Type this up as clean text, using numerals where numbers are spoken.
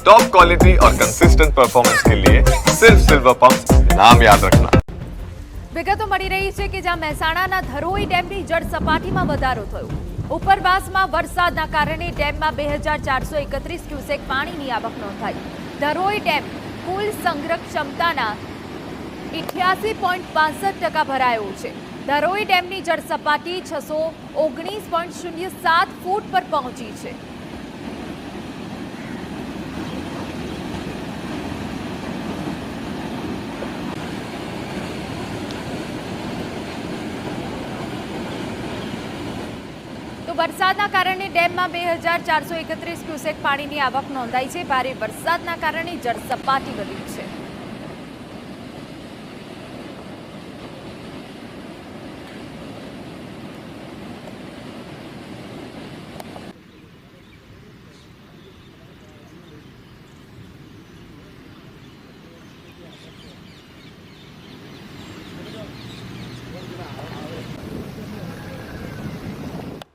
Top quality और consistent performance के लिए सिर्फ सिल्वर पंप नाम याद रखना। વિગતો મળી રહી છે કે જ્યાં મહેસાણાના ધરોઈ ડેમની જળ સપાટીમાં વધારો થયો। ઉપરવાસમાં વરસાદના કારણે ડેમમાં 2431 ક્યુસેક પાણીની આવક નોંધાઈ। ધરોઈ ડેમ કુલ સંગ્રહ ક્ષમતાના 88.65% ભરાયો છે। ધરોઈ ડેમની જળ સપાટી 619.07 ફૂટ પર પહોંચી છે। તો વરસાદના કારણે ડેમમાં 2431 ક્યુસેક પાણીની આવક નોંધાઈ છે। ભારે વરસાદના કારણે જળ સપાટી વધી છે।